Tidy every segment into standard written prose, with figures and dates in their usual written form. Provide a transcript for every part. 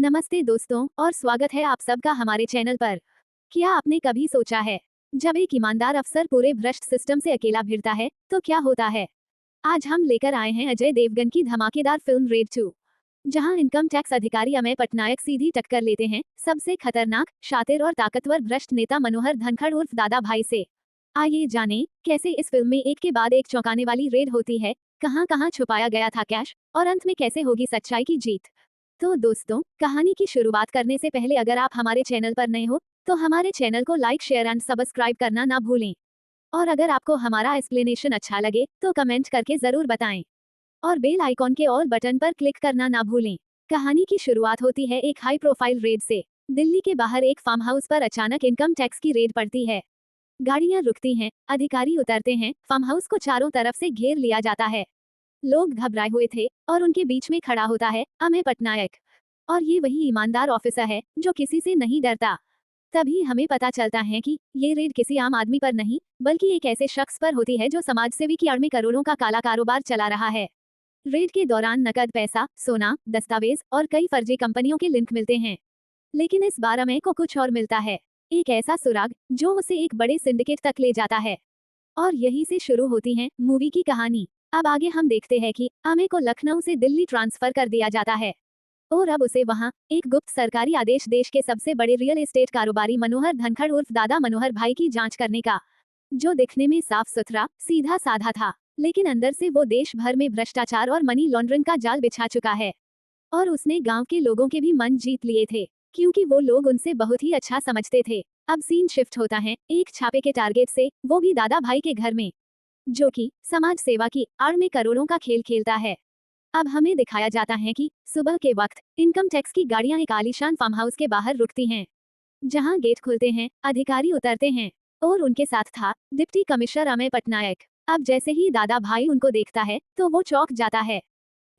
नमस्ते दोस्तों और स्वागत है आप सबका हमारे चैनल पर। क्या आपने कभी सोचा है, जब एक ईमानदार अफसर पूरे भ्रष्ट सिस्टम से अकेला भिड़ता है तो क्या होता है। आज हम लेकर आए हैं अजय देवगन की धमाकेदार फिल्म रेड 2, जहां इनकम टैक्स अधिकारी अमेय पटनायक सीधी टक्कर लेते हैं सबसे खतरनाक, शातिर और ताकतवर भ्रष्ट नेता मनोहर धनखड़ उर्फ दादा भाई से। आइए जानें कैसे इस फिल्म में एक के बाद एक चौंकाने वाली रेड होती है, कहां कहां छुपाया गया था कैश और अंत में कैसे होगी सच्चाई की जीत। तो दोस्तों, कहानी की शुरुआत करने से पहले अगर आप हमारे चैनल पर नए हो तो हमारे चैनल को लाइक, शेयर एंड सब्सक्राइब करना ना भूलें। और अगर आपको हमारा एक्सप्लेनेशन अच्छा लगे तो कमेंट करके जरूर बताएं और बेल आइकॉन के ऑल बटन पर क्लिक करना ना भूलें। कहानी की शुरुआत होती है एक हाई प्रोफाइल रेड से। दिल्ली के बाहर एक फार्म हाउस पर अचानक इनकम टैक्स की रेड पड़ती है। गाड़ियां रुकती हैं, अधिकारी उतरते हैं, फार्म हाउस को चारों तरफ से घेर लिया जाता है। लोग घबराए हुए थे और उनके बीच में खड़ा होता है अमेय पटनायक। और ये वही ईमानदार ऑफिसर है जो किसी से नहीं डरता। तभी हमें पता चलता है कि ये रेड किसी आम आदमी पर नहीं, बल्कि एक ऐसे शख्स पर होती है जो समाज सेवी की आड़ में करोड़ों का काला कारोबार चला रहा है। रेड के दौरान नकद पैसा, सोना, दस्तावेज और कई फर्जी कंपनियों के लिंक मिलते हैं। लेकिन इस बार अमेय को कुछ और मिलता है, एक ऐसा सुराग जो उसे एक बड़े सिंडिकेट तक ले जाता है। और यही से शुरू होती है मूवी की कहानी। अब आगे हम देखते हैं कि अमेय को लखनऊ से दिल्ली ट्रांसफर कर दिया जाता है और अब उसे वहां एक गुप्त सरकारी आदेश देश के सबसे बड़े रियल एस्टेट कारोबारी मनोहर धनखड़ उर्फ दादा मनोहर भाई की जांच करने का, जो दिखने में साफ सुथरा, सीधा साधा था, लेकिन अंदर से वो देश भर में भ्रष्टाचार और मनी लॉन्ड्रिंग का जाल बिछा चुका है। और उसने गांव के लोगों के भी मन जीत लिए थे, क्योंकि वो लोग उनसे बहुत ही अच्छा समझते थे। अब सीन शिफ्ट होता है एक छापे के टारगेट से, वो भी दादा भाई के घर में, जो कि समाज सेवा की आड़ में करोड़ों का खेल खेलता है। अब हमें दिखाया जाता है कि सुबह के वक्त इनकम टैक्स की गाड़ियां एक आलीशान फार्म हाउस के बाहर रुकती हैं, जहां गेट खुलते हैं, अधिकारी उतरते हैं और उनके साथ था डिप्टी कमिश्नर अमेय पटनायक। अब जैसे ही दादा भाई उनको देखता है तो वो चौंक जाता है,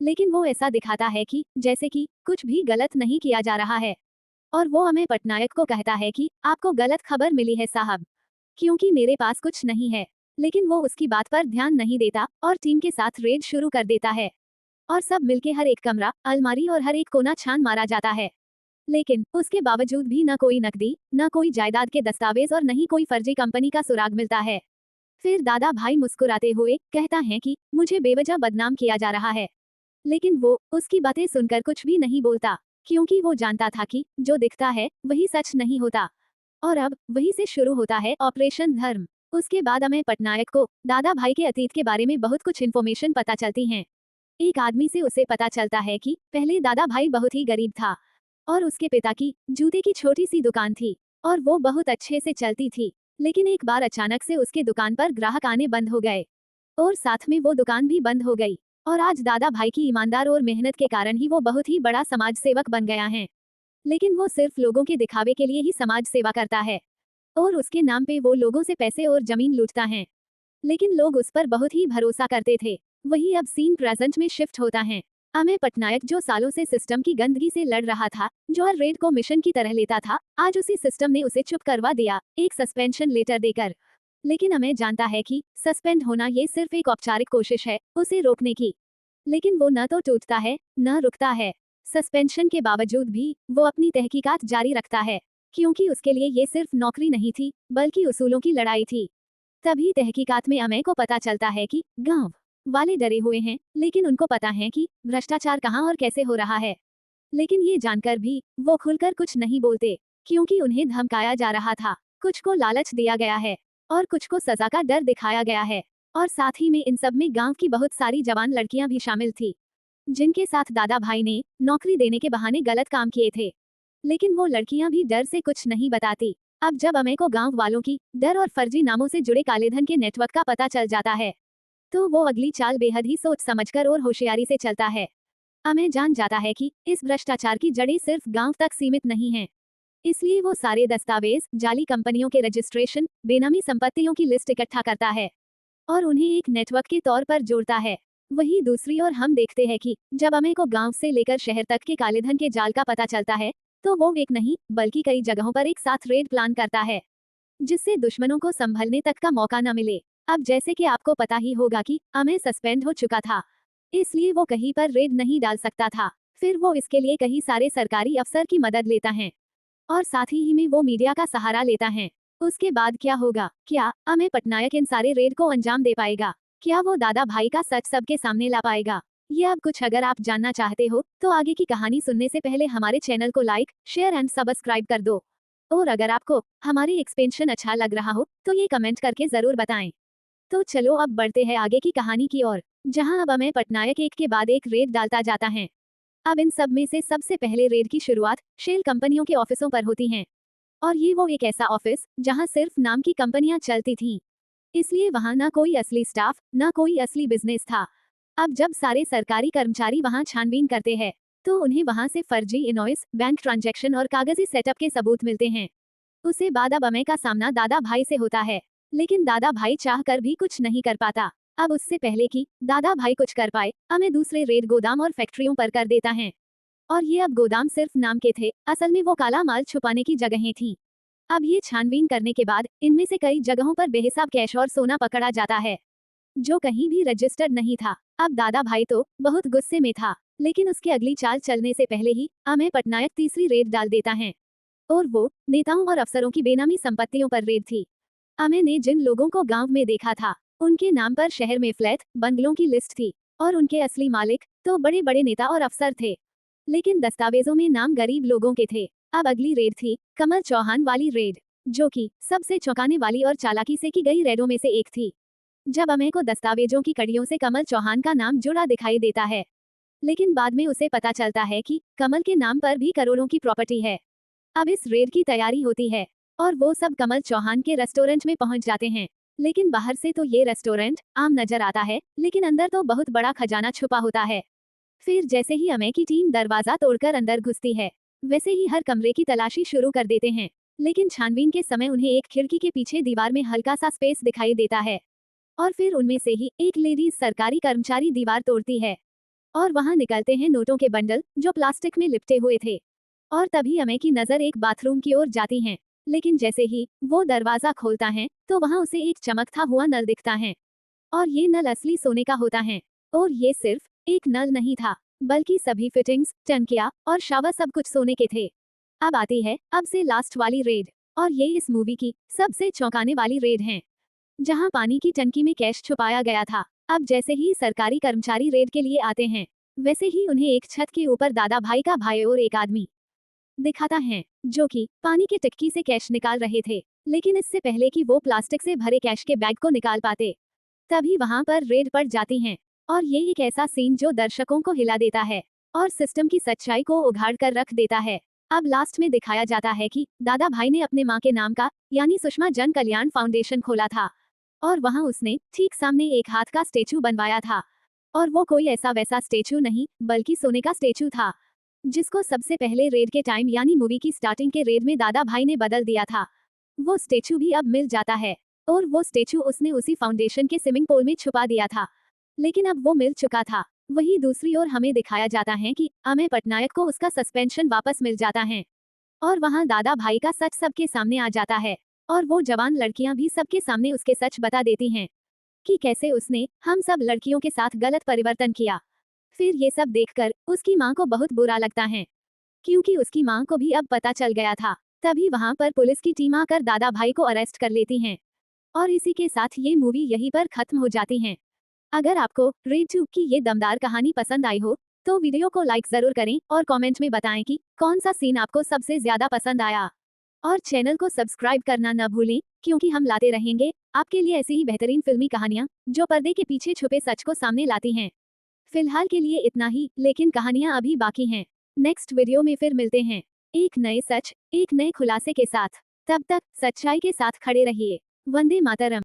लेकिन वो ऐसा दिखाता है कि जैसे कि कुछ भी गलत नहीं किया जा रहा है। और वो अमेय पटनायक को कहता है कि आपको गलत खबर मिली है साहब, क्योंकि मेरे पास कुछ नहीं है। लेकिन वो उसकी बात पर ध्यान नहीं देता और टीम के साथ रेड शुरू कर देता है और सब मिलके हर एक कमरा, अलमारी और हर एक कोना छान मारा जाता है। लेकिन उसके बावजूद भी न कोई नकदी, न कोई जायदाद के दस्तावेज और न ही कोई फर्जी कंपनी का सुराग मिलता है। फिर दादा भाई मुस्कुराते हुए कहता है कि मुझे बेवजह बदनाम किया जा रहा है। लेकिन वो उसकी बातें सुनकर कुछ भी नहीं बोलता, क्योंकि वो जानता था कि जो दिखता है वही सच नहीं होता। और अब वहीं से शुरू होता है ऑपरेशन धर्म। उसके बाद अमेय पटनायक को दादा भाई के अतीत के बारे में बहुत कुछ इन्फॉर्मेशन पता चलती है। एक आदमी से उसे पता चलता है कि पहले दादा भाई बहुत ही गरीब था और उसके पिता की जूते की छोटी सी दुकान थी और वो बहुत अच्छे से चलती थी। लेकिन एक बार अचानक से उसके दुकान पर ग्राहक आने बंद हो गए और साथ में वो दुकान भी बंद हो गई। और आज दादा भाई की ईमानदार और मेहनत के कारण ही वो बहुत ही बड़ा समाज सेवक बन गया है। लेकिन वो सिर्फ लोगों के दिखावे के लिए ही समाज सेवा करता है और उसके नाम पे वो लोगों से पैसे और जमीन लूटता है। लेकिन लोग उस पर बहुत ही भरोसा करते थे। वही अब सीन प्रेजेंट में शिफ्ट होता है। अमेय पटनायक जो सालों से सिस्टम की गंदगी से लड़ रहा था, जो हर रेड को मिशन की तरह लेता था, आज उसी सिस्टम ने उसे चुप करवा दिया, एक सस्पेंशन लेटर देकर। लेकिन अमेय जानता है कि सस्पेंड होना ये सिर्फ एक औपचारिक कोशिश है उसे रोकने की। लेकिन वो न तो टूटता है न रुकता है। सस्पेंशन के बावजूद भी वो अपनी तहकीकात जारी रखता है, क्योंकि उसके लिए ये सिर्फ नौकरी नहीं थी, बल्कि उसूलों की लड़ाई थी। तभी तहकीकात में अमेय को पता चलता है कि गांव वाले डरे हुए हैं, लेकिन उनको पता है कि भ्रष्टाचार कहां और कैसे हो रहा है। लेकिन ये जानकर भी वो खुलकर कुछ नहीं बोलते, क्योंकि उन्हें धमकाया जा रहा था, कुछ को लालच दिया गया है और कुछ को सजा का डर दिखाया गया है। और साथ ही में इन सब में गांव की बहुत सारी जवान लड़कियां भी शामिल थी, जिनके साथ दादा भाई ने नौकरी देने के बहाने गलत काम किए थे। लेकिन वो लड़कियां भी डर से कुछ नहीं बताती। अब जब अमेय को गांव वालों की डर और फर्जी नामों से जुड़े कालेधन के नेटवर्क का पता चल जाता है, तो वो अगली चाल बेहद ही सोच समझकर और होशियारी से चलता है। अमेय जान जाता है कि इस भ्रष्टाचार की जड़ें सिर्फ गांव तक सीमित नहीं हैं। इसलिए वो सारे दस्तावेज, जाली कंपनियों के रजिस्ट्रेशन, बेनामी संपत्तियों की लिस्ट इकट्ठा करता है और उन्हें एक नेटवर्क के तौर पर जोड़ता है। वहीं दूसरी ओर हम देखते हैं कि जब अमेय को गांव से लेकर शहर तक के कालेधन के जाल का पता चलता है, तो वो एक नहीं बल्कि कई जगहों पर एक साथ रेड प्लान करता है, जिससे दुश्मनों को संभलने तक का मौका न मिले। अब जैसे कि आपको पता ही होगा कि अमेय सस्पेंड हो चुका था, इसलिए वो कहीं पर रेड नहीं डाल सकता था। फिर वो इसके लिए कई सारे सरकारी अफसर की मदद लेता है और साथ ही में वो मीडिया का सहारा लेता है। उसके बाद क्या होगा? क्या अमेय पटनायक इन सारे रेड को अंजाम दे पाएगा? क्या वो दादा भाई का सच सबके सामने ला पाएगा? ये अब कुछ अगर आप जानना चाहते हो तो आगे की कहानी सुनने से पहले हमारे चैनल को लाइक, शेयर एंड सब्सक्राइब कर दो। और अगर आपको हमारी एक्सपेंशन अच्छा लग रहा हो तो ये कमेंट करके जरूर बताएं। तो चलो अब बढ़ते हैं आगे की कहानी की ओर, जहां अब अमेय पटनायक एक के बाद एक रेड डालता जाता है। अब इन सब में से सबसे पहले रेड की शुरुआत शेल कंपनियों के ऑफिसों पर होती है। और ये वो एक ऐसा ऑफिस जहां सिर्फ नाम की कंपनियां चलती थीं। इसलिए वहां ना कोई असली स्टाफ, ना कोई असली बिजनेस था। अब जब सारे सरकारी कर्मचारी वहां छानबीन करते हैं तो उन्हें वहां से फर्जी इनवॉइस, बैंक ट्रांजैक्शन और कागजी सेटअप के सबूत मिलते हैं। उसे बाद अब अमेय का सामना दादा भाई से होता है, लेकिन दादा भाई चाह कर भी कुछ नहीं कर पाता। अब उससे पहले कि दादा भाई कुछ कर पाए, अमेय दूसरे रेड गोदाम और फैक्ट्रियों पर कर देता है। और ये अब गोदाम सिर्फ नाम के थे, असल में वो काला माल छुपाने की जगहें थीं। अब ये छानबीन करने के बाद इनमें से कई जगहों पर बेहिसाब कैश और सोना पकड़ा जाता है, जो कहीं भी रजिस्टर्ड नहीं था। अब दादा भाई तो बहुत गुस्से में था, लेकिन उसके अगली चाल चलने से पहले ही अमेय पटनायक तीसरी रेड डाल देता है। और वो नेताओं और अफसरों की बेनामी संपत्तियों पर रेड थी। अमेय ने जिन लोगों को गांव में देखा था, उनके नाम पर शहर में फ्लैट, बंगलों की लिस्ट थी और उनके असली मालिक तो बड़े बड़े नेता और अफसर थे, लेकिन दस्तावेजों में नाम गरीब लोगों के थे। अब अगली रेड थी कमल चौहान वाली रेड, जो कि सबसे चौंकाने वाली और चालाकी से की गई रेडों में से एक थी। जब अमेय को दस्तावेजों की कड़ियों से कमल चौहान का नाम जुड़ा दिखाई देता है, लेकिन बाद में उसे पता चलता है कि कमल के नाम पर भी करोड़ों की प्रॉपर्टी है। अब इस रेड की तैयारी होती है और वो सब कमल चौहान के रेस्टोरेंट में पहुंच जाते हैं। लेकिन बाहर से तो ये रेस्टोरेंट आम नजर आता है, लेकिन अंदर तो बहुत बड़ा खजाना छुपा होता है। फिर जैसे ही अमेय की टीम दरवाजा तोड़कर अंदर घुसती है, वैसे ही हर कमरे की तलाशी शुरू कर देते हैं। लेकिन छानबीन के समय उन्हें एक खिड़की के पीछे दीवार में हल्का सा स्पेस दिखाई देता है और फिर उनमें से ही एक लेडीज सरकारी कर्मचारी दीवार तोड़ती है और वहां निकलते हैं नोटों के बंडल जो प्लास्टिक में लिपटे हुए थे। और तभी अमेय की नजर एक बाथरूम की ओर जाती है, लेकिन जैसे ही वो दरवाजा खोलता है तो वहां उसे एक चमकता हुआ नल दिखता है और ये नल असली सोने का होता है। और ये सिर्फ एक नल नहीं था, बल्कि सभी फिटिंग्स, टंकिया और शावर सब कुछ सोने के थे। अब आती है अब से लास्ट वाली रेड, और ये इस मूवी की सबसे चौंकाने वाली रेड है, जहां पानी की टंकी में कैश छुपाया गया था। अब जैसे ही सरकारी कर्मचारी रेड के लिए आते हैं, वैसे ही उन्हें एक छत के ऊपर दादा भाई का भाई और एक आदमी दिखाता है, जो कि पानी की टिक्की से कैश निकाल रहे थे। लेकिन इससे पहले कि वो प्लास्टिक से भरे कैश के बैग को निकाल पाते, तभी वहां पर रेड पड़ जाती है। और ये एक ऐसा सीन जो दर्शकों को हिला देता है और सिस्टम की सच्चाई को उघाड़ कर रख देता है। अब लास्ट में दिखाया जाता है कि दादा भाई ने अपने माँ के नाम का यानी सुषमा जन कल्याण फाउंडेशन खोला था और वहां उसने ठीक सामने एक हाथ का स्टेचू बनवाया था। और वो कोई ऐसा वैसा स्टेचू नहीं, बल्कि सोने का स्टेचू था, जिसको सबसे पहले रेड के टाइम यानी मूवी की स्टार्टिंग के रेड में दादा भाई ने बदल दिया था। वो स्टेचू भी अब मिल जाता है और वो स्टेचू उसने उसी फाउंडेशन के स्विमिंग पूल में छुपा दिया था, लेकिन अब वो मिल चुका था। वहीं दूसरी ओर हमें दिखाया जाता है कि अमेय पटनायक को उसका सस्पेंशन वापस मिल जाता है और वहां दादा भाई का सच सबके सामने आ जाता है और वो जवान लड़कियां भी सबके सामने उसके सच बता देती हैं कि कैसे उसने हम सब लड़कियों के साथ गलत परिवर्तन किया। फिर ये सब देखकर उसकी माँ को बहुत बुरा लगता है, क्योंकि उसकी माँ को भी अब पता चल गया था। तभी वहां पर पुलिस की टीम आकर दादा भाई को अरेस्ट कर लेती है और इसी के साथ ये मूवी यहीं पर खत्म हो जाती है। अगर आपको रेड 2 की ये दमदार कहानी पसंद आई हो तो वीडियो को लाइक जरूर करें और कमेंट में बताएं कि कौन सा सीन आपको सबसे ज्यादा पसंद आया। और चैनल को सब्सक्राइब करना न भूलें, क्योंकि हम लाते रहेंगे आपके लिए ऐसी ही बेहतरीन फिल्मी कहानियां जो पर्दे के पीछे छुपे सच को सामने लाती हैं। फिलहाल के लिए इतना ही, लेकिन कहानियां अभी बाकी हैं। नेक्स्ट वीडियो में फिर मिलते हैं एक नए सच, एक नए खुलासे के साथ। तब तक सच्चाई के साथ खड़े रहिए। वंदे मातरम।